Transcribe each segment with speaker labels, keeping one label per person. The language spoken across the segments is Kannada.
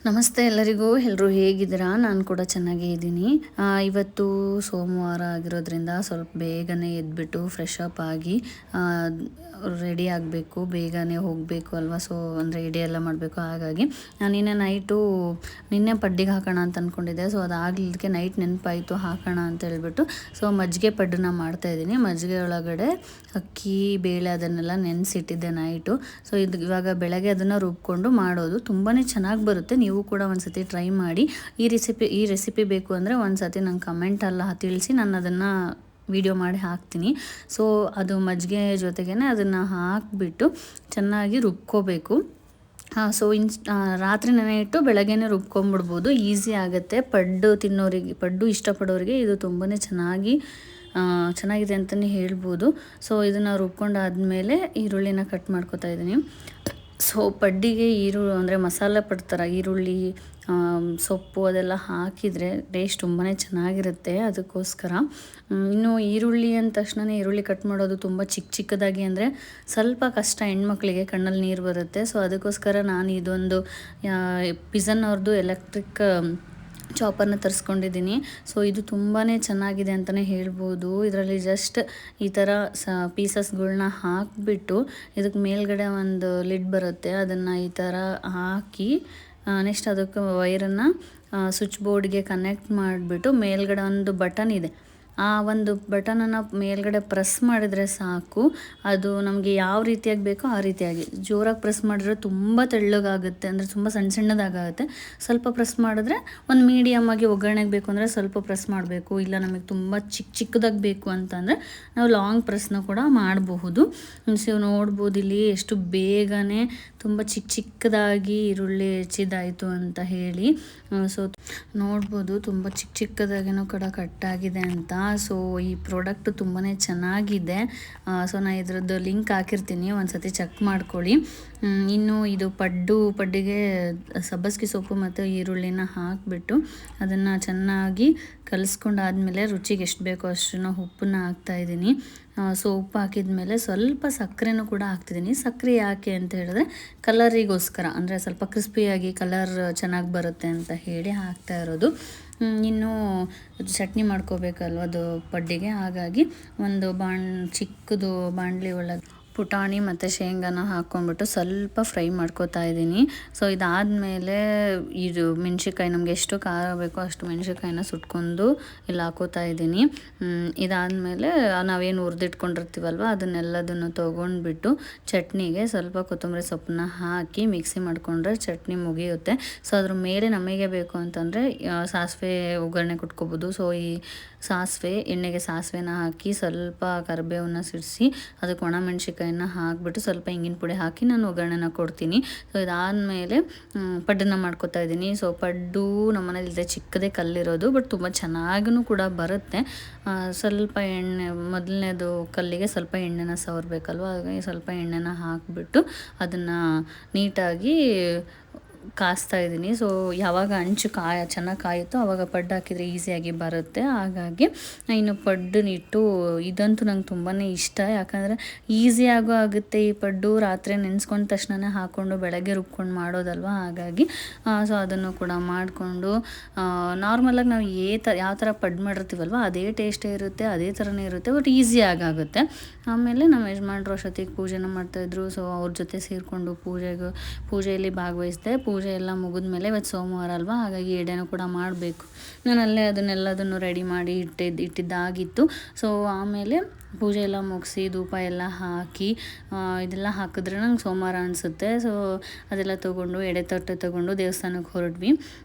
Speaker 1: ನಮಸ್ತೆ ಎಲ್ಲರಿಗೂ. ಎಲ್ಲರೂ ಹೇಗಿದ್ದೀರಾ? ನಾನು ಕೂಡ ಚೆನ್ನಾಗೇ ಇದ್ದೀನಿ. ಇವತ್ತು ಸೋಮವಾರ ಆಗಿರೋದ್ರಿಂದ ಸ್ವಲ್ಪ ಬೇಗನೆ ಎದ್ಬಿಟ್ಟು ಫ್ರೆಶ್ ಅಪ್ ಆಗಿ ರೆಡಿ ಆಗಬೇಕು, ಬೇಗನೆ ಹೋಗಬೇಕು ಅಲ್ವಾ. ಸೊ ಅಂದರೆ ಎಡೆ ಎಲ್ಲ ಮಾಡಬೇಕು. ಹಾಗಾಗಿ ನಿನ್ನೆ ಪಡ್ಡಿಗೆ ಹಾಕೋಣ ಅಂತ ಅಂದ್ಕೊಂಡಿದ್ದೆ. ಸೊ ಅದಾಗಲಿದ್ದಕ್ಕೆ ನೈಟ್ ನೆನಪಾಯಿತು ಹಾಕೋಣ ಅಂತ ಹೇಳ್ಬಿಟ್ಟು ಸೊ ಮಜ್ಜಿಗೆ ಪಡ್ಡನ್ನ ಮಾಡ್ತಾಯಿದ್ದೀನಿ. ಮಜ್ಜಿಗೆ ಒಳಗಡೆ ಅಕ್ಕಿ ಬೇಳೆ ಅದನ್ನೆಲ್ಲ ನೆನೆಸಿಟ್ಟಿದ್ದೆ ನೈಟು. ಸೊ ಇವಾಗ ಬೆಳಗ್ಗೆ ಅದನ್ನು ರುಬ್ಕೊಂಡು ಮಾಡೋದು ತುಂಬಾ ಚೆನ್ನಾಗಿ ಬರುತ್ತೆ. ನೀವು ಕೂಡ ಒಂದು ಸತಿ ಟ್ರೈ ಮಾಡಿ. ಈ ರೆಸಿಪಿ ಬೇಕು ಅಂದರೆ ಒಂದು ಸತಿ ನಂಗೆ ಕಮೆಂಟಲ್ಲ ತಿಳಿಸಿ, ನಾನು ಅದನ್ನು ವಿಡಿಯೋ ಮಾಡಿ ಹಾಕ್ತೀನಿ. ಸೊ ಅದು ಮಜ್ಜಿಗೆ ಜೊತೆಗೇ ಅದನ್ನು ಹಾಕಿಬಿಟ್ಟು ಚೆನ್ನಾಗಿ ರುಬ್ಕೋಬೇಕು. ಸೊ ರಾತ್ರಿ ನೆನೆ ಇಟ್ಟು ಬೆಳಗ್ಗೆನೇ ರುಬ್ಕೊಂಬಿಡ್ಬೋದು, ಈಸಿ ಆಗುತ್ತೆ. ಪಡ್ಡು ಇಷ್ಟಪಡೋರಿಗೆ ಇದು ತುಂಬಾ ಚೆನ್ನಾಗಿದೆ ಅಂತಲೇ ಹೇಳ್ಬೋದು. ಸೊ ಇದನ್ನು ರುಬ್ಕೊಂಡಾದ್ಮೇಲೆ ಈರುಳ್ಳಿನ ಕಟ್ ಮಾಡ್ಕೊತಾ ಇದ್ದೀನಿ. ಸೊ ಪಡ್ಡಿಗೆ ಅಂದರೆ ಮಸಾಲೆ ಪಡ್ತಾರೆ, ಈರುಳ್ಳಿ ಸೊಪ್ಪು ಅದೆಲ್ಲ ಹಾಕಿದರೆ ಟೇಸ್ಟ್ ತುಂಬಾ ಚೆನ್ನಾಗಿರುತ್ತೆ. ಅದಕ್ಕೋಸ್ಕರ ಇನ್ನು ಈರುಳ್ಳಿ ಅಂದ ತಕ್ಷಣ ಈರುಳ್ಳಿ ಕಟ್ ಮಾಡೋದು ತುಂಬ ಚಿಕ್ಕದಾಗಿ ಅಂದರೆ ಸ್ವಲ್ಪ ಕಷ್ಟ, ಹೆಣ್ಮಕ್ಳಿಗೆ ಕಣ್ಣಲ್ಲಿ ನೀರು ಬರುತ್ತೆ. ಸೊ ಅದಕ್ಕೋಸ್ಕರ ನಾನು ಇದೊಂದು ಪಿಜನ್ ಅವ್ರದ್ದು ಎಲೆಕ್ಟ್ರಿಕ್ ಚಾಪರ್ನ ತರಿಸ್ಕೊಂಡಿದ್ದೀನಿ. ಸೊ ಇದು ತುಂಬಾ ಚೆನ್ನಾಗಿದೆ ಅಂತಲೇ ಹೇಳ್ಬೋದು. ಇದರಲ್ಲಿ ಜಸ್ಟ್ ಈ ಥರ ಪೀಸಸ್ಗಳ್ನ ಹಾಕಿಬಿಟ್ಟು ಇದಕ್ಕೆ ಮೇಲ್ಗಡೆ ಒಂದು ಲಿಡ್ ಬರುತ್ತೆ, ಅದನ್ನು ಈ ಥರ ಹಾಕಿ ನೆಕ್ಸ್ಟ್ ಅದಕ್ಕೆ ವೈರನ್ನು ಸ್ವಿಚ್ ಬೋರ್ಡ್ಗೆ ಕನೆಕ್ಟ್ ಮಾಡಿಬಿಟ್ಟು ಮೇಲ್ಗಡೆ ಒಂದು ಬಟನ್ ಇದೆ, ಆ ಒಂದು ಬಟನನ್ನು ಮೇಲ್ಗಡೆ ಪ್ರೆಸ್ ಮಾಡಿದರೆ ಸಾಕು. ಅದು ನಮಗೆ ಯಾವ ರೀತಿಯಾಗಿ ಬೇಕೋ ಆ ರೀತಿಯಾಗಿ. ಜೋರಾಗಿ ಪ್ರೆಸ್ ಮಾಡಿದ್ರೆ ತುಂಬ ತೆಳ್ಳಗಾಗುತ್ತೆ, ಅಂದರೆ ತುಂಬ ಸಣ್ಣದಾಗುತ್ತೆ. ಸ್ವಲ್ಪ ಪ್ರೆಸ್ ಮಾಡಿದ್ರೆ ಒಂದು ಮೀಡಿಯಮ್ಮಾಗಿ ಒಗ್ಗರಣೆಗೆ ಬೇಕು ಅಂದರೆ ಸ್ವಲ್ಪ ಪ್ರೆಸ್ ಮಾಡಬೇಕು. ಇಲ್ಲ ನಮಗೆ ತುಂಬ ಚಿಕ್ಕದಾಗಿ ಬೇಕು ಅಂತಂದರೆ ನಾವು ಲಾಂಗ್ ಪ್ರೆಸ್ನ ಕೂಡ ಮಾಡಬಹುದು. ಸೊ ನೋಡ್ಬೋದು ಇಲ್ಲಿ ಎಷ್ಟು ಬೇಗನೆ ತುಂಬ ಚಿಕ್ಕದಾಗಿ ಈರುಳ್ಳಿ ಹೆಚ್ಚಿದಾಯಿತು ಅಂತ ಹೇಳಿ. ಸೊ ನೋಡ್ಬೋದು ತುಂಬ ಚಿಕ್ಕದಾಗಿನೂ ಕೂಡ ಕಟ್ಟಾಗಿದೆ ಅಂತ. ಸೊ ಈ ಪ್ರಾಡಕ್ಟ್ ತುಂಬಾ ಚೆನ್ನಾಗಿದೆ. ಸೊ ನಾನು ಇದ್ರದ್ದು ಲಿಂಕ್ ಹಾಕಿರ್ತೀನಿ, ಒಂದು ಸತಿ ಚೆಕ್ ಮಾಡ್ಕೊಳ್ಳಿ. ಇನ್ನು ಇದು ಪಡ್ಡಿಗೆ ಸಬ್ಬಸಿಗೆ ಸೊಪ್ಪು ಮತ್ತು ಈರುಳ್ಳಿನ ಹಾಕಿಬಿಟ್ಟು ಅದನ್ನು ಚೆನ್ನಾಗಿ ಕಲಿಸ್ಕೊಂಡಾದ್ಮೇಲೆ ರುಚಿಗೆ ಎಷ್ಟು ಬೇಕೋ ಅಷ್ಟನ್ನು ಉಪ್ಪನ್ನ ಹಾಕ್ತಾಯಿದ್ದೀನಿ. ಸೊ ಉಪ್ಪು ಹಾಕಿದ ಮೇಲೆ ಸ್ವಲ್ಪ ಸಕ್ಕರೆನೂ ಕೂಡ ಹಾಕ್ತಿದ್ದೀನಿ. ಸಕ್ಕರೆ ಯಾಕೆ ಅಂತ ಹೇಳಿದ್ರೆ ಕಲರಿಗೋಸ್ಕರ, ಅಂದರೆ ಸ್ವಲ್ಪ ಕ್ರಿಸ್ಪಿಯಾಗಿ ಕಲರ್ ಚೆನ್ನಾಗಿ ಬರುತ್ತೆ ಅಂತ ಹೇಳಿ ಹಾಕ್ತಾ ಇರೋದು. ಇನ್ನು ಚಟ್ನಿ ಮಾಡ್ಕೋಬೇಕಲ್ವ ಅದು ಪಡ್ಡಿಗೆ, ಹಾಗಾಗಿ ಒಂದು ಚಿಕ್ಕದು ಬಾಣಲಿ ಒಳಗೆ ಪುಟಾಣಿ ಮತ್ತು ಶೇಂಗಾನ ಹಾಕ್ಕೊಂಡ್ಬಿಟ್ಟು ಸ್ವಲ್ಪ ಫ್ರೈ ಮಾಡ್ಕೋತಾ ಇದ್ದೀನಿ. ಸೊ ಇದಾದಮೇಲೆ ಇದು ಮೆಣ್ಸಿನ್ಕಾಯಿ, ನಮಗೆ ಎಷ್ಟು ಖಾರ ಬೇಕೋ ಅಷ್ಟು ಮೆಣ್ಸಿನ್ಕಾಯಿನ ಸುಟ್ಕೊಂಡು ಇಲ್ಲಿ ಹಾಕೋತಾ ಇದ್ದೀನಿ. ಇದಾದಮೇಲೆ ನಾವೇನು ಹುರಿದಿಟ್ಕೊಂಡಿರ್ತೀವಲ್ವ ಅದನ್ನೆಲ್ಲದನ್ನು ತೊಗೊಂಡ್ಬಿಟ್ಟು ಚಟ್ನಿಗೆ ಸ್ವಲ್ಪ ಕೊತ್ತಂಬರಿ ಸೊಪ್ಪನ್ನ ಹಾಕಿ ಮಿಕ್ಸಿ ಮಾಡಿಕೊಂಡ್ರೆ ಚಟ್ನಿ ಮುಗಿಯುತ್ತೆ. ಸೊ ಅದ್ರ ಮೇಲೆ ನಮಗೆ ಬೇಕು ಅಂತಂದರೆ ಸಾಸಿವೆ ಒಗ್ಗರಣೆ ಕೊಟ್ಕೋಬೋದು. ಸೊ ಈ ಎಣ್ಣೆಗೆ ಸಾಸಿವೆನ ಹಾಕಿ ಸ್ವಲ್ಪ ಕರಿಬೇವನ್ನ ಸಿಡಿಸಿ ಅದಕ್ಕೆ ಒಣ ಮೆಣ್ಸಿನ್ಕಾಯಿನ ಹಾಕಿಬಿಟ್ಟು ಸ್ವಲ್ಪ ಹಿಂಗಿನ ಪುಡಿ ಹಾಕಿ ನಾನು ಒಗ್ಗರಣೆನ ಕೊಡ್ತೀನಿ. ಸೊ ಇದಾದಮೇಲೆ ಪಡ್ಡನ್ನು ಮಾಡ್ಕೊತಾ ಇದ್ದೀನಿ. ಸೊ ಪಡ್ಡು ನಮ್ಮ ಮನೇಲಿದೆ, ಚಿಕ್ಕದೇ ಕಲ್ಲಿರೋದು, ಬಟ್ ತುಂಬ ಚೆನ್ನಾಗೂ ಕೂಡ ಬರುತ್ತೆ. ಸ್ವಲ್ಪ ಎಣ್ಣೆ, ಮೊದಲನೇದು ಕಲ್ಲಿಗೆ ಸ್ವಲ್ಪ ಎಣ್ಣೆನ ಸವರಬೇಕಲ್ವ, ಹಾಗಾಗಿ ಸ್ವಲ್ಪ ಎಣ್ಣೆನ ಹಾಕಿಬಿಟ್ಟು ಅದನ್ನು ನೀಟಾಗಿ ಕಾಸ್ತಾ ಇದ್ದೀನಿ. ಸೊ ಯಾವಾಗ ಅಂಚು ಚೆನ್ನಾಗಿ ಕಾಯುತ್ತೋ ಆವಾಗ ಪಡ್ಡು ಹಾಕಿದರೆ ಈಸಿಯಾಗಿ ಬರುತ್ತೆ. ಹಾಗಾಗಿ ಇನ್ನು ಪಡ್ಡನ್ನಿಟ್ಟು ಇದಂತೂ ನಂಗೆ ತುಂಬಾ ಇಷ್ಟ, ಯಾಕಂದರೆ ಈಸಿಯಾಗೂ ಆಗುತ್ತೆ. ಈ ಪಡ್ಡು ರಾತ್ರಿ ನೆನೆಸ್ಕೊಂಡ ತಕ್ಷಣ ಹಾಕ್ಕೊಂಡು ಬೆಳಗ್ಗೆ ರುಬ್ಕೊಂಡು ಮಾಡೋದಲ್ವ, ಹಾಗಾಗಿ ಸೊ ಅದನ್ನು ಕೂಡ ಮಾಡಿಕೊಂಡು ನಾರ್ಮಲಾಗಿ ನಾವು ಯಾವ ಥರ ಪಡ್ಡು ಮಾಡಿರ್ತೀವಲ್ವ ಅದೇ ಟೇಸ್ಟೇ ಇರುತ್ತೆ, ಅದೇ ಥರನೇ ಇರುತ್ತೆ, ಬಟ್ ಈಸಿಯಾಗಿ ಆಗುತ್ತೆ. ಆಮೇಲೆ ನಮ್ಮ ಯಜಮಾನ್ರು ಅಷ್ಟೊತ್ತಿಗೆ ಪೂಜೆನ ಮಾಡ್ತಾಯಿದ್ರು. ಸೊ ಅವ್ರ ಜೊತೆ ಸೇರಿಕೊಂಡು ಪೂಜೆಯಲ್ಲಿ ಭಾಗವಹಿಸಿದೆ. ಪೂಜೆ ಎಲ್ಲ ಮುಗಿದ್ಮೇಲೆ ಇವತ್ತು ಸೋಮವಾರ ಅಲ್ವಾ, ಹಾಗಾಗಿ ಎಡೆನೂ ಕೂಡ ಮಾಡಬೇಕು. ನಾನು ಅಲ್ಲೇ ಅದನ್ನೆಲ್ಲದನ್ನು ರೆಡಿ ಮಾಡಿ ಇಟ್ಟಿದ್ದಾಗಿತ್ತು. ಸೊ ಆಮೇಲೆ ಪೂಜೆ ಎಲ್ಲ ಮುಗಿಸಿ ಧೂಪ ಎಲ್ಲ ಹಾಕಿ ಇದೆಲ್ಲ ಹಾಕಿದ್ರೆ ನಂಗೆ ಸೋಮವಾರ ಅನಿಸುತ್ತೆ. ಸೊ ಅದೆಲ್ಲ ತೊಗೊಂಡು ಎಡೆ ತಟ್ಟೆ ತೊಗೊಂಡು ದೇವಸ್ಥಾನಕ್ಕೆ ಹೊರಟ್ವಿ.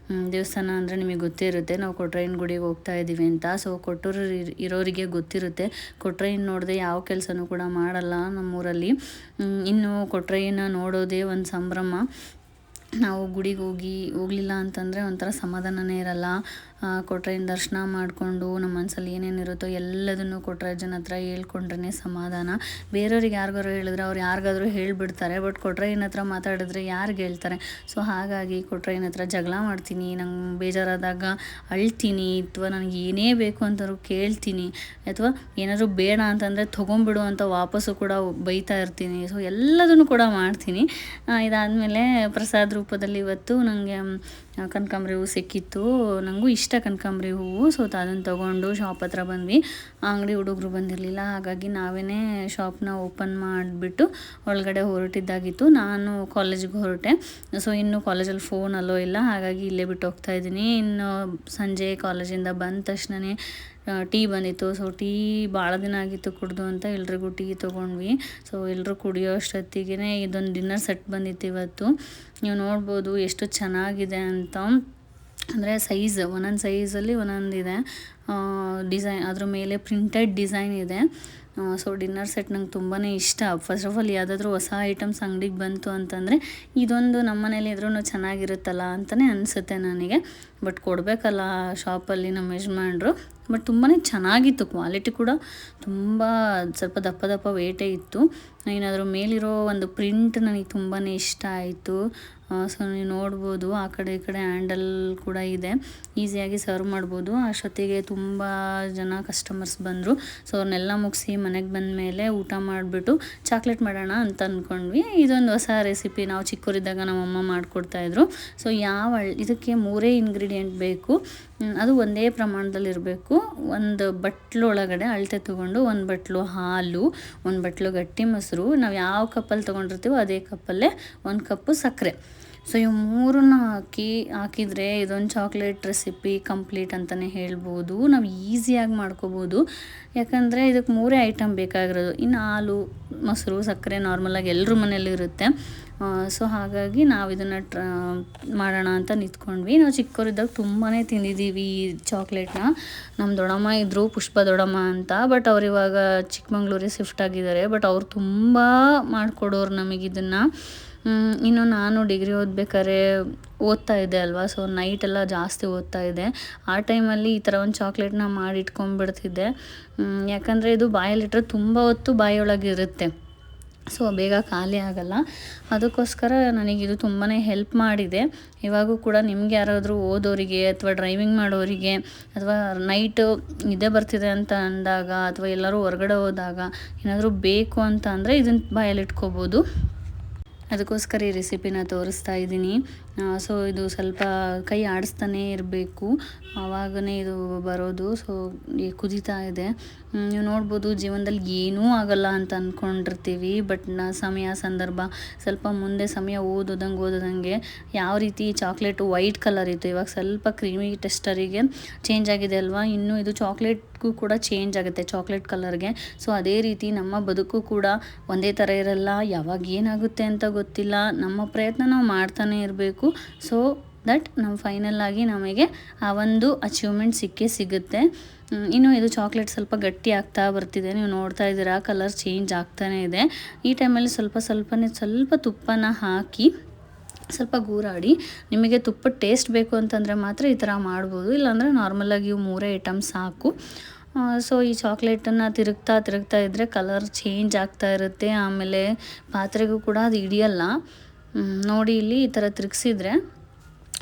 Speaker 1: ದೇವಸ್ಥಾನ ಅಂದರೆ ನಿಮಗೆ ಗೊತ್ತಿರುತ್ತೆ, ನಾವು ಕೊಟ್ರಯ್ಯನ ಗುಡಿಗೆ ಹೋಗ್ತಾ ಇದ್ದೀವಿ ಅಂತ. ಸೊ ಕೊಟ್ಟೂರು ಇರೋರಿಗೆ ಗೊತ್ತಿರುತ್ತೆ, ಕೊಟ್ರಯ್ಯನ ನೋಡದೆ ಯಾವ ಕೆಲಸನೂ ಕೂಡ ಮಾಡಲ್ಲ ನಮ್ಮೂರಲ್ಲಿ. ಇನ್ನು ಕೊಟ್ರಯ್ಯನ ನೋಡೋದೇ ಒಂದು ಸಂಭ್ರಮ. ನಾವು ಗುಡಿಗೆ ಹೋಗಲಿಲ್ಲ ಅಂತಂದರೆ ಒಂಥರ ಸಮಾಧಾನನೇ ಇರಲ್ಲ. ಕೊಟ್ರಯ್ಯನ ದರ್ಶನ ಮಾಡಿಕೊಂಡು ನಮ್ಮ ಮನಸ್ಸಲ್ಲಿ ಏನೇನಿರುತ್ತೋ ಎಲ್ಲದನ್ನು ಕೊಟ್ರಯ್ಯನ ಹತ್ರ ಹೇಳ್ಕೊಂಡ್ರೆ ಸಮಾಧಾನ. ಬೇರೆಯವ್ರಿಗೆ ಯಾರಿಗಾರು ಹೇಳಿದ್ರೆ ಅವ್ರು ಯಾರಿಗಾದ್ರೂ ಹೇಳಿಬಿಡ್ತಾರೆ, ಬಟ್ ಕೊಟ್ರಯ್ಯನ ಹತ್ರ ಮಾತಾಡಿದ್ರೆ ಯಾರಿಗೆ ಹೇಳ್ತಾರೆ. ಸೊ ಹಾಗಾಗಿ ಕೊಟ್ರಯ್ಯನ ಹತ್ರ ಜಗಳ ಮಾಡ್ತೀನಿ, ನಂಗೆ ಬೇಜಾರಾದಾಗ ಅಳ್ತೀನಿ, ಅಥವಾ ನನಗೆ ಏನೇ ಬೇಕು ಅಂತಂದ್ರೂ ಕೇಳ್ತೀನಿ, ಅಥವಾ ಏನಾದರೂ ಬೇಡ ಅಂತಂದರೆ ತೊಗೊಂಬಿಡು ಅಂತ ವಾಪಸ್ಸು ಕೂಡ ಬೈತಾ ಇರ್ತೀನಿ. ಸೊ ಎಲ್ಲದನ್ನು ಕೂಡ ಮಾಡ್ತೀನಿ. ಇದಾದಮೇಲೆ ಪ್ರಸಾದ ರೂಪ ಅಪರೂಪದಲ್ಲಿ ಇವತ್ತು ನನಗೆ ಕನಕಾಂಬರಿ ಹೂವು ಸಿಕ್ಕಿತ್ತು. ನನಗೂ ಇಷ್ಟ ಕನಕಾಂಬರಿ ಹೂವು. ಸೊ ಅದನ್ನು ತೊಗೊಂಡು ಶಾಪ್ ಹತ್ರ ಬಂದ್ವಿ. ಅಂಗಡಿ ಹುಡುಗರು ಬಂದಿರಲಿಲ್ಲ, ಹಾಗಾಗಿ ನಾವೇ ಶಾಪ್ನ ಓಪನ್ ಮಾಡಿಬಿಟ್ಟು ಒಳಗಡೆ ಹೊರಟಿದ್ದಾಗಿತ್ತು. ನಾನು ಕಾಲೇಜಿಗೆ ಹೊರಟೆ. ಸೊ ಇನ್ನು ಕಾಲೇಜಲ್ಲಿ ಫೋನ್ ಅಲ್ಲೋ ಇಲ್ಲ, ಹಾಗಾಗಿ ಇಲ್ಲೇ ಬಿಟ್ಟು ಹೋಗ್ತಾ ಇದ್ದೀನಿ. ಇನ್ನು ಸಂಜೆ ಕಾಲೇಜಿಂದ ಬಂದ ತಕ್ಷಣವೇ ಟೀ ಬಂದಿತ್ತು. ಸೊ ಟೀ ಭಾಳ ದಿನ ಆಗಿತ್ತು ಕುಡ್ದು ಅಂತ ಎಲ್ರಿಗೂ ಟೀ ತೊಗೊಂಡ್ವಿ. ಸೊ ಎಲ್ಲರೂ ಕುಡಿಯೋ ಅಷ್ಟೊತ್ತಿಗೆ ಇದೊಂದು ಡಿನ್ನರ್ ಸೆಟ್ ಬಂದಿತ್ತು ಇವತ್ತು. ನೀವು ನೋಡ್ಬೋದು ಎಷ್ಟು ಚೆನ್ನಾಗಿದೆ ಅಂತ. ಅಂದರೆ ಸೈಜ್ ಒಂದೊಂದು ಸೈಜಲ್ಲಿ ಒಂದೊಂದಿದೆ ಡಿಸೈನ್, ಅದ್ರ ಮೇಲೆ ಪ್ರಿಂಟೆಡ್ ಡಿಸೈನ್ ಇದೆ. ಸೊ ಡಿನ್ನರ್ ಸೆಟ್ ನಂಗೆ ತುಂಬಾ ಇಷ್ಟ. ಫಸ್ಟ್ ಆಫ್ ಆಲ್ ಯಾವುದಾದ್ರೂ ಹೊಸ ಐಟಮ್ಸ್ ಅಂಗಡಿಗೆ ಬಂತು ಅಂತಂದರೆ ಇದೊಂದು ನಮ್ಮ ಮನೇಲಿ ಇದ್ರೂ ಚೆನ್ನಾಗಿರುತ್ತಲ್ಲ ಅಂತಲೇ ಅನಿಸುತ್ತೆ ನನಗೆ. ಬಟ್ ಕೊಡಬೇಕಲ್ಲ ಶಾಪಲ್ಲಿ ನಮ್ಮ ಯಜಮಾನ್ರು. ಬಟ್ ತುಂಬಾ ಚೆನ್ನಾಗಿತ್ತು, ಕ್ವಾಲಿಟಿ ಕೂಡ ತುಂಬ ಸ್ವಲ್ಪ ದಪ್ಪ ದಪ್ಪ ವೇಟೇ ಇತ್ತು. ಏನಾದರೂ ಮೇಲಿರೋ ಒಂದು ಪ್ರಿಂಟ್ ನನಗೆ ತುಂಬಾ ಇಷ್ಟ ಆಯಿತು. ಸೊ ನೀವು ನೋಡ್ಬೋದು ಆ ಕಡೆ ಈ ಕಡೆ ಹ್ಯಾಂಡಲ್ ಕೂಡ ಇದೆ, ಈಸಿಯಾಗಿ ಸರ್ವ್ ಮಾಡ್ಬೋದು. ಅಷ್ಟೊತ್ತಿಗೆ ತುಂಬ ಜನ ಕಸ್ಟಮರ್ಸ್ ಬಂದರು. ಸೊ ಅವ್ರನ್ನೆಲ್ಲ ಮುಗಿಸಿ ಮನೆಗೆ ಬಂದ ಮೇಲೆ ಊಟ ಮಾಡಿಬಿಟ್ಟು ಚಾಕ್ಲೇಟ್ ಮಾಡೋಣ ಅಂತ ಅಂದ್ಕೊಂಡ್ವಿ. ಇದೊಂದು ಹೊಸ ರೆಸಿಪಿ, ನಾವು ಚಿಕ್ಕವರಿದ್ದಾಗ ನಮ್ಮಮ್ಮ ಮಾಡಿಕೊಡ್ತಾಯಿದ್ರು. ಸೊ ಇದಕ್ಕೆ 3 ಇಂಗ್ರೀಡಿಯೆಂಟ್ ಬೇಕು, ಅದು ಒಂದೇ ಪ್ರಮಾಣದಲ್ಲಿರಬೇಕು. ಒಂದು ಬಟ್ಲೊಳಗಡೆ ಅಳತೆ ತೊಗೊಂಡು 1 ಬಟ್ಲು ಹಾಲು, 1 ಬಟ್ಲು ಗಟ್ಟಿ ಮೊಸರು, ನಾವು ಯಾವ ಕಪ್ಪಲ್ಲಿ ತೊಗೊಂಡಿರ್ತೀವೋ ಅದೇ ಕಪ್ಪಲ್ಲೇ 1 ಕಪ್ಪು ಸಕ್ಕರೆ. ಸೊ ಇವು 3ನ್ನ ಹಾಕಿದರೆ ಇದೊಂದು ಚಾಕ್ಲೇಟ್ ರೆಸಿಪಿ ಕಂಪ್ಲೀಟ್ ಅಂತಲೇ ಹೇಳ್ಬೋದು. ನಾವು ಈಸಿಯಾಗಿ ಮಾಡ್ಕೋಬೋದು, ಯಾಕಂದರೆ ಇದಕ್ಕೆ 3 ಐಟಮ್ ಬೇಕಾಗಿರೋದು. ಇನ್ನು ಹಾಲು, ಮೊಸರು, ಸಕ್ಕರೆ ನಾರ್ಮಲಾಗಿ ಎಲ್ಲರ ಮನೇಲಿ ಇರುತ್ತೆ. ಸೊ ಹಾಗಾಗಿ ನಾವು ಇದನ್ನು ಮಾಡೋಣ ಅಂತ ನಿಂತ್ಕೊಂಡ್ವಿ. ನಾವು ಚಿಕ್ಕವರಿದ್ದಾಗ ತುಂಬಾ ತಿಂದಿದ್ದೀವಿ ಈ ಚಾಕ್ಲೇಟ್ನ. ನಮ್ಮ ದೊಡ್ಡಮ್ಮ ಇದ್ದರು, ಪುಷ್ಪ ದೊಡ್ಡಮ್ಮ ಅಂತ. ಬಟ್ ಅವ್ರು ಇವಾಗ ಚಿಕ್ಕಮಂಗ್ಳೂರಿಗೆ ಶಿಫ್ಟ್ ಆಗಿದ್ದಾರೆ. ಬಟ್ ಅವ್ರು ತುಂಬ ಮಾಡಿಕೊಡೋರು ನಮಗಿದನ್ನು. ಇನ್ನು ನಾನು ಡಿಗ್ರಿ ಓದ್ಬೇಕಾದ್ರೆ ಓದ್ತಾ ಇದ್ದೆ ಅಲ್ವಾ, ಸೊ ನೈಟೆಲ್ಲ ಜಾಸ್ತಿ ಓದ್ತಾ ಇದ್ದೆ. ಆ ಟೈಮಲ್ಲಿ ಈ ಥರ ಒಂದು ಚಾಕ್ಲೇಟ್ನ ಮಾಡಿ ಇಟ್ಕೊಂಡ್ಬಿಡ್ತಿದ್ದೆ. ಯಾಕಂದರೆ ಇದು ಬಾಯಲ್ಲಿಟ್ಟರೆ ತುಂಬ ಹೊತ್ತು ಬಾಯಿಯೊಳಗಿರುತ್ತೆ, ಸೊ ಬೇಗ ಖಾಲಿ ಆಗಲ್ಲ. ಅದಕ್ಕೋಸ್ಕರ ನನಗಿದು ತುಂಬಾ ಹೆಲ್ಪ್ ಮಾಡಿದೆ. ಇವಾಗೂ ಕೂಡ ನಿಮ್ಗೆ ಯಾರಾದರೂ ಓದೋರಿಗೆ ಅಥವಾ ಡ್ರೈವಿಂಗ್ ಮಾಡೋರಿಗೆ ಅಥವಾ ನೈಟು ನಿದ್ದೆ ಬರ್ತಿದೆ ಅಂತ ಅಂದಾಗ ಅಥವಾ ಎಲ್ಲರೂ ಹೊರಗಡೆ ಹೋದಾಗ ಏನಾದರೂ ಬೇಕು ಅಂತ ಅಂದರೆ ಇದನ್ನು ಬಾಯಲ್ಲಿ ಇಟ್ಕೋಬೋದು. ಅದಕ್ಕೋಸ್ಕರ ಈ ರೆಸಿಪಿನ ತೋರಿಸ್ತಾ ಇದ್ದೀನಿ. ಸೊ ಇದು ಸ್ವಲ್ಪ ಕೈ ಆಡಿಸ್ತಾನೇ ಇರಬೇಕು, ಆವಾಗನೇ ಇದು ಬರೋದು. ಸೊ ಕುದೀತಾ ಇದೆ. ನೀವು ನೋಡ್ಬೋದು ಜೀವನದಲ್ಲಿ ಏನೂ ಆಗಲ್ಲ ಅಂತ ಅಂದ್ಕೊಂಡಿರ್ತೀವಿ. ಬಟ್ ಸಮಯ ಸಂದರ್ಭ ಸ್ವಲ್ಪ ಮುಂದೆ ಸಮಯ ಓದೋದಂಗೆ ಯಾವ ರೀತಿ ಚಾಕ್ಲೇಟು ವೈಟ್ ಕಲರ್ ಇತ್ತು, ಇವಾಗ ಸ್ವಲ್ಪ ಕ್ರೀಮಿ ಟೆಸ್ಟರಿಗೆ ಚೇಂಜ್ ಆಗಿದೆ ಅಲ್ವಾ. ಇನ್ನು ಇದು ಚಾಕ್ಲೇಟ್ಗೂ ಕೂಡ ಚೇಂಜ್ ಆಗುತ್ತೆ, ಚಾಕ್ಲೇಟ್ ಕಲರ್ಗೆ. ಸೊ ಅದೇ ರೀತಿ ನಮ್ಮ ಬದುಕು ಕೂಡ ಒಂದೇ ಥರ ಇರಲ್ಲ, ಯಾವಾಗ ಏನಾಗುತ್ತೆ ಅಂತ ಗೊತ್ತಿಲ್ಲ. ನಮ್ಮ ಪ್ರಯತ್ನ ನಾವು ಮಾಡ್ತಾನೆ ಇರಬೇಕು. ಸೊ ದಟ್ ನಾವು ಫೈನಲ್ ಆಗಿ ನಮಗೆ ಆ ಒಂದು ಅಚೀವ್ಮೆಂಟ್ ಸಿಗುತ್ತೆ. ಇನ್ನು ಇದು ಚಾಕ್ಲೇಟ್ ಸ್ವಲ್ಪ ಗಟ್ಟಿ ಆಗ್ತಾ ಬರ್ತಿದೆ, ನೀವು ನೋಡ್ತಾ ಇದ್ದೀರಾ ಕಲರ್ ಚೇಂಜ್ ಆಗ್ತಾನೇ ಇದೆ. ಈ ಟೈಮಲ್ಲಿ ಸ್ವಲ್ಪ ತುಪ್ಪನ ಹಾಕಿ ಸ್ವಲ್ಪ ಗೂರಾಡಿ. ನಿಮಗೆ ತುಪ್ಪದ ಟೇಸ್ಟ್ ಬೇಕು ಅಂತಂದರೆ ಮಾತ್ರ ಈ ಥರ ಮಾಡ್ಬೋದು, ಇಲ್ಲಾಂದರೆ ನಾರ್ಮಲಾಗಿ ಇವು 3 ಐಟಮ್ ಸಾಕು. ಸೊ ಈ ಚಾಕ್ಲೇಟನ್ನು ತಿರುಗ್ತಾ ಇದ್ದರೆ ಕಲರ್ ಚೇಂಜ್ ಆಗ್ತಾ ಇರುತ್ತೆ. ಆಮೇಲೆ ಪಾತ್ರೆಗೂ ಕೂಡ ಅದು ಹಿಡಿಯಲ್ಲ. ನೋಡಿ ಇಲ್ಲಿ ಈ ಥರ ತಿರುಗಿಸಿದ್ರೆ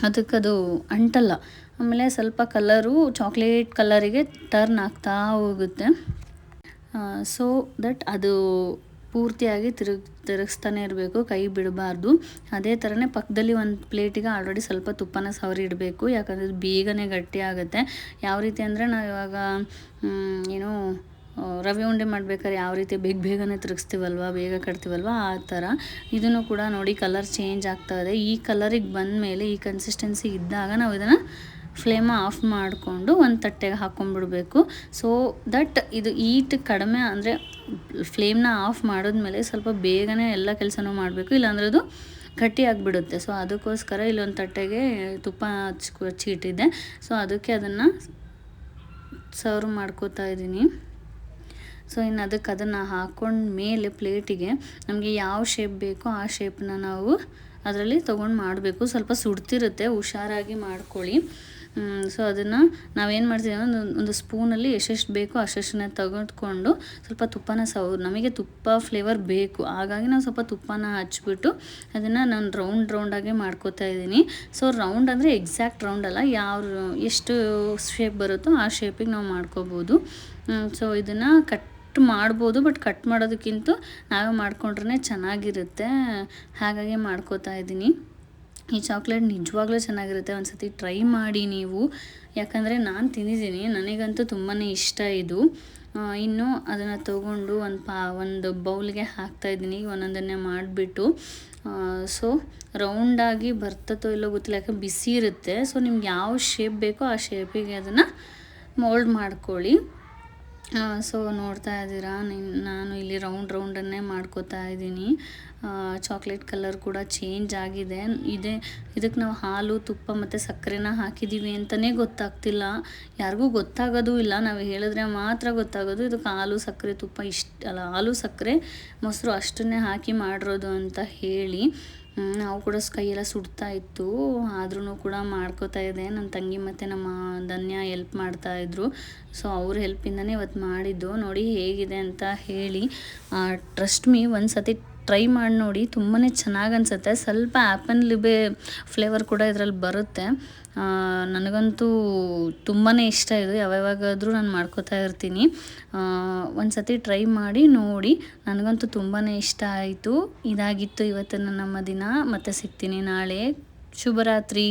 Speaker 1: ಅದಕ್ಕದು ಅಂಟಲ್ಲ. ಆಮೇಲೆ ಸ್ವಲ್ಪ ಕಲರು ಚಾಕ್ಲೇಟ್ ಕಲರಿಗೆ ಟರ್ನ್ ಆಗ್ತಾ ಹೋಗುತ್ತೆ. ಸೊ ದಟ್ ಅದು ಪೂರ್ತಿಯಾಗಿ ತಿರುಗಿಸ್ತಾನೆ ಇರಬೇಕು, ಕೈ ಬಿಡಬಾರ್ದು. ಅದೇ ಥರನೇ ಪಕ್ಕದಲ್ಲಿ ಒಂದು ಪ್ಲೇಟಿಗೆ ಆಲ್ರೆಡಿ ಸ್ವಲ್ಪ ತುಪ್ಪನ ಸವರಿ ಇಡಬೇಕು, ಯಾಕಂದರೆ ಇದು ಬೇಗನೆ ಗಟ್ಟಿ ಆಗುತ್ತೆ. ಯಾವ ರೀತಿ ಅಂದರೆ ನಾವು ಇವಾಗ ರವೆ ಉಂಡೆ ಮಾಡ್ಬೇಕಾದ್ರೆ ಯಾವ ರೀತಿ ಬೇಗನೆ ತಿರುಗಿಸ್ತೀವಲ್ವ, ಬೇಗ ಕಟ್ತೀವಲ್ವ, ಆ ಥರ ಇದನ್ನು ಕೂಡ ನೋಡಿ ಕಲರ್ ಚೇಂಜ್ ಆಗ್ತಾ ಇದೆ. ಈ ಕಲರಿಗೆ ಬಂದ ಮೇಲೆ ಈ ಕನ್ಸಿಸ್ಟೆನ್ಸಿ ಇದ್ದಾಗ ನಾವು ಇದನ್ನು ಫ್ಲೇಮ ಆಫ್ ಮಾಡಿಕೊಂಡು ಒಂದು ತಟ್ಟೆಗೆ ಹಾಕ್ಕೊಂಡ್ಬಿಡ್ಬೇಕು. ಸೊ ದಟ್ ಇದು ಈಟ್ ಕಡಿಮೆ ಅಂದರೆ ಫ್ಲೇಮ್ನ ಆಫ್ ಮಾಡಿದ್ಮೇಲೆ ಸ್ವಲ್ಪ ಬೇಗನೆ ಎಲ್ಲ ಕೆಲಸನೂ ಮಾಡಬೇಕು, ಇಲ್ಲಾಂದ್ರೆ ಅದು ಗಟ್ಟಿ ಆಗಿಬಿಡುತ್ತೆ. ಸೊ ಅದಕ್ಕೋಸ್ಕರ ಇಲ್ಲೊಂದು ತಟ್ಟೆಗೆ ತುಪ್ಪ ಹಚ್ಚಿ ಇಟ್ಟಿದ್ದೆ. ಸೊ ಅದಕ್ಕೆ ಅದನ್ನು ಸರ್ವ್ ಮಾಡ್ಕೋತಾ ಇದ್ದೀನಿ. ಸೊ ಇನ್ನು ಅದನ್ನು ಹಾಕ್ಕೊಂಡ ಮೇಲೆ ಪ್ಲೇಟಿಗೆ ನಮಗೆ ಯಾವ ಶೇಪ್ ಬೇಕೋ ಆ ಶೇಪನ್ನ ನಾವು ಅದರಲ್ಲಿ ತೊಗೊಂಡು ಮಾಡಬೇಕು. ಸ್ವಲ್ಪ ಸುಡ್ತಿರುತ್ತೆ, ಹುಷಾರಾಗಿ ಮಾಡ್ಕೊಳ್ಳಿ. ಸೊ ಅದನ್ನು ನಾವೇನು ಮಾಡ್ತೀವಿ ಒಂದು ಸ್ಪೂನಲ್ಲಿ ಎಷ್ಟೆಷ್ಟು ಬೇಕೋ ಅಷ್ಟನ್ನು ತೆಗೆದುಕೊಂಡು ಸ್ವಲ್ಪ ತುಪ್ಪನ ನಮಗೆ ತುಪ್ಪ ಫ್ಲೇವರ್ ಬೇಕು, ಹಾಗಾಗಿ ನಾವು ಸ್ವಲ್ಪ ತುಪ್ಪನ ಹಚ್ಬಿಟ್ಟು ಅದನ್ನು ನಾನು ರೌಂಡಾಗೆ ಮಾಡ್ಕೋತಾ ಇದ್ದೀನಿ. ಸೊ ರೌಂಡ್ ಅಂದರೆ ಎಕ್ಸಾಕ್ಟ್ ರೌಂಡ್ ಅಲ್ಲ, ಎಷ್ಟು ಶೇಪ್ ಬರುತ್ತೋ ಆ ಶೇಪಿಗೆ ನಾವು ಮಾಡ್ಕೋಬೋದು. ಸೊ ಇದನ್ನು ಕಟ್ ಮಾಡ್ಬೋದು, ಬಟ್ ಕಟ್ ಮಾಡೋದಕ್ಕಿಂತ ನಾವೇ ಮಾಡ್ಕೊಂಡ್ರೆ ಚೆನ್ನಾಗಿರುತ್ತೆ, ಹಾಗಾಗಿ ಮಾಡ್ಕೋತಾ ಇದ್ದೀನಿ. ಈ ಚಾಕ್ಲೇಟ್ ನಿಜವಾಗ್ಲೂ ಚೆನ್ನಾಗಿರುತ್ತೆ, ಒಂದು ಸತಿ ಟ್ರೈ ಮಾಡಿ ನೀವು. ಯಾಕಂದರೆ ನಾನು ತಿಂದಿದ್ದೀನಿ, ನನಗಂತೂ ತುಂಬಾ ಇಷ್ಟ ಇದು. ಇನ್ನು ಅದನ್ನು ತೊಗೊಂಡು ಒಂದು ಬೌಲ್ಗೆ ಹಾಕ್ತಾಯಿದ್ದೀನಿ, ಒಂದೊಂದನ್ನೇ ಮಾಡಿಬಿಟ್ಟು. ಸೊ ರೌಂಡಾಗಿ ಬರ್ತತೋ ಇಲ್ಲೋ ಗೊತ್ತಿಲ್ಲ, ಯಾಕೆ ಬಿಸಿ ಇರುತ್ತೆ. ಸೊ ನಿಮ್ಗೆ ಯಾವ ಶೇಪ್ ಬೇಕೋ ಆ ಶೇಪಿಗೆ ಅದನ್ನು ಮೋಲ್ಡ್ ಮಾಡ್ಕೊಳ್ಳಿ. ಸೊ ನೋಡ್ತಾ ಇದ್ದೀರಾ, ನಾನು ಇಲ್ಲಿ ರೌಂಡನ್ನೇ ಮಾಡ್ಕೋತಾ ಇದ್ದೀನಿ. ಚಾಕ್ಲೇಟ್ ಕಲರ್ ಕೂಡ ಚೇಂಜ್ ಆಗಿದೆ. ಇದಕ್ಕೆ ನಾವು ಹಾಲು, ತುಪ್ಪ ಮತ್ತು ಸಕ್ಕರೆನ ಹಾಕಿದ್ದೀವಿ ಅಂತಲೇ ಗೊತ್ತಾಗ್ತಿಲ್ಲ, ಯಾರಿಗೂ ಗೊತ್ತಾಗೋದು ಇಲ್ಲ. ನಾವು ಹೇಳಿದ್ರೆ ಮಾತ್ರ ಗೊತ್ತಾಗೋದು ಇದಕ್ಕೆ ಹಾಲು, ಸಕ್ಕರೆ, ತುಪ್ಪ ಹಾಲು, ಸಕ್ಕರೆ, ಮೊಸರು ಅಷ್ಟನ್ನೇ ಹಾಕಿ ಮಾಡಿರೋದು ಅಂತ ಹೇಳಿ. ನಾವು ಕೂಡ ಕೈಯೆಲ್ಲ ಸುಡ್ತಾ ಇತ್ತು, ಆದ್ರೂ ಕೂಡ ಮಾಡ್ಕೋತಾ ಇದೆ. ನನ್ನ ತಂಗಿ ಮತ್ತು ನಮ್ಮ ಧನ್ಯ ಹೆಲ್ಪ್ ಮಾಡ್ತಾಯಿದ್ರು. ಸೊ ಅವ್ರ ಹೆಲ್ಪಿಂದನೇ ಇವತ್ತು ಮಾಡಿದ್ದು. ನೋಡಿ ಹೇಗಿದೆ ಅಂತ ಹೇಳಿ. ಟ್ರಸ್ಟ್ ಮೀ, ಒಂದು ಸತಿ ಟ್ರೈ ಮಾಡಿ ನೋಡಿ, ತುಂಬಾ ಚೆನ್ನಾಗಿ ಅನಿಸುತ್ತೆ. ಸ್ವಲ್ಪ ಆ್ಯಪಲ್ ಲಿಬೆ ಫ್ಲೇವರ್ ಕೂಡ ಇದರಲ್ಲಿ ಬರುತ್ತೆ. ನನಗಂತೂ ತುಂಬಾ ಇಷ್ಟ ಇದು, ಯಾವಾಗಾದರೂ ನಾನು ಮಾಡ್ಕೋತಾ ಇರ್ತೀನಿ. ಒಂದು ಸತಿ ಟ್ರೈ ಮಾಡಿ ನೋಡಿ, ನನಗಂತೂ ತುಂಬಾ ಇಷ್ಟ ಆಯಿತು. ಇದಾಗಿತ್ತು ಇವತ್ತಿನ ನಮ್ಮ ದಿನ. ಮತ್ತೆ ಸಿಗ್ತೀನಿ ನಾಳೆ. ಶುಭರಾತ್ರಿ.